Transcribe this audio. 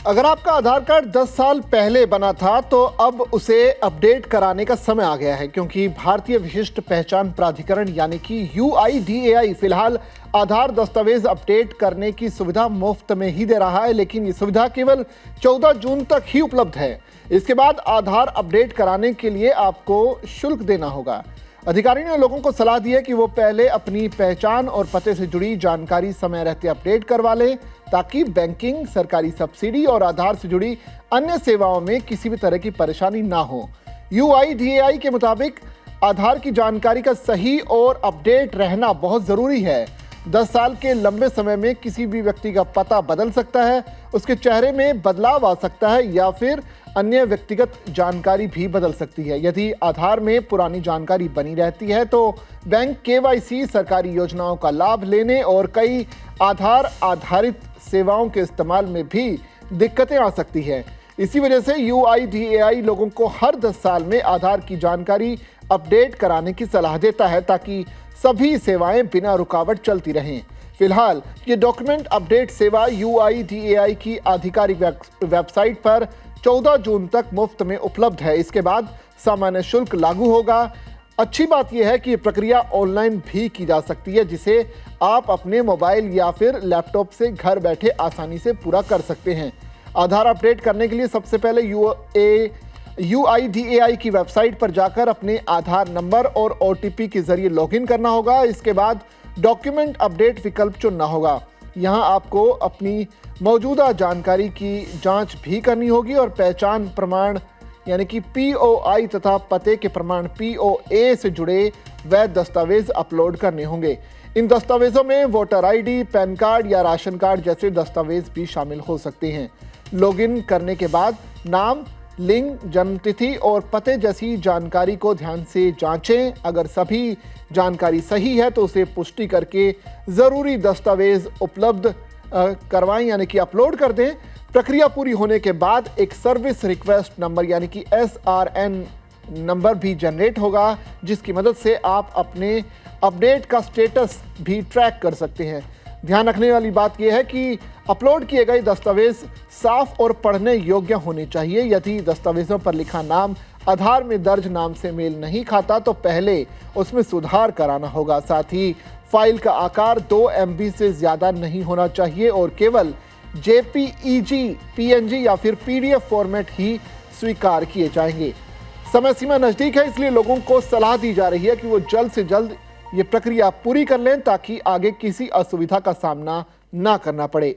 अगर आपका आधार कार्ड 10 साल पहले बना था तो अब उसे अपडेट कराने का समय आ गया है, क्योंकि भारतीय विशिष्ट पहचान प्राधिकरण यानी कि UIDAI फिलहाल आधार दस्तावेज अपडेट करने की सुविधा मुफ्त में ही दे रहा है। लेकिन ये सुविधा केवल 14 जून तक ही उपलब्ध है। इसके बाद आधार अपडेट कराने के लिए आपको शुल्क देना होगा। अधिकारी ने लोगों को सलाह दी है कि वो पहले अपनी पहचान और पते से जुड़ी जानकारी समय रहते अपडेट करवा लें, ताकि बैंकिंग, सरकारी सब्सिडी और आधार से जुड़ी अन्य सेवाओं में किसी भी तरह की परेशानी ना हो। UIDAI के मुताबिक आधार की जानकारी का सही और अपडेट रहना बहुत जरूरी है। 10 साल के लंबे समय में किसी भी व्यक्ति का पता बदल सकता है, उसके चेहरे में बदलाव आ सकता है या फिर अन्य व्यक्तिगत जानकारी भी बदल सकती है। यदि आधार में पुरानी जानकारी बनी रहती है तो बैंक KYC, सरकारी योजनाओं का लाभ लेने और कई आधार आधारित सेवाओं के इस्तेमाल में भी दिक्कतें आ सकती है। इसी वजह से UIDAI लोगों को हर 10 साल में आधार की जानकारी अपडेट कराने की सलाह देता है, ताकि सभी सेवाएं बिना रुकावट चलती रहें। फिलहाल ये डॉक्यूमेंट अपडेट सेवा UIDAI की आधिकारिक वेबसाइट पर 14 जून तक मुफ्त में उपलब्ध है। इसके बाद सामान्य शुल्क लागू होगा। अच्छी बात यह है कि ये प्रक्रिया ऑनलाइन भी की जा सकती है, जिसे आप अपने मोबाइल या फिर लैपटॉप से घर बैठे आसानी से पूरा कर सकते हैं। आधार अपडेट करने के लिए सबसे पहले UIDAI की वेबसाइट पर जाकर अपने आधार नंबर और OTP के जरिए लॉगिन करना होगा। इसके बाद डॉक्यूमेंट अपडेट विकल्प चुनना होगा। यहाँ आपको अपनी मौजूदा जानकारी की जांच भी करनी होगी और पहचान प्रमाण यानी कि POI तथा पते के प्रमाण POA से जुड़े वैध दस्तावेज अपलोड करने होंगे। इन दस्तावेजों में वोटर ID, पैन कार्ड या राशन कार्ड जैसे दस्तावेज भी शामिल हो सकते हैं। लॉगिन करने के बाद नाम, लिंग, जन्मतिथि और पते जैसी जानकारी को ध्यान से जांचें। अगर सभी जानकारी सही है तो उसे पुष्टि करके ज़रूरी दस्तावेज उपलब्ध करवाएं यानी कि अपलोड कर दें। प्रक्रिया पूरी होने के बाद एक सर्विस रिक्वेस्ट नंबर यानी कि SRN नंबर भी जनरेट होगा, जिसकी मदद से आप अपने अपडेट का स्टेटस भी ट्रैक कर सकते हैं। ध्यान रखने वाली बात यह है कि अपलोड किए गए दस्तावेज साफ और पढ़ने योग्य होने चाहिए। यदि दस्तावेजों पर लिखा नाम आधार में दर्ज नाम से मेल नहीं खाता तो पहले उसमें सुधार कराना होगा। साथ ही फाइल का आकार 2 MB से ज़्यादा नहीं होना चाहिए और केवल JPEG, PNG या फिर PDF फॉर्मेट ही स्वीकार किए जाएंगे। समय सीमा नज़दीक है, इसलिए लोगों को सलाह दी जा रही है कि वो जल्द से जल्द ये प्रक्रिया पूरी कर लें, ताकि आगे किसी असुविधा का सामना ना करना पड़े।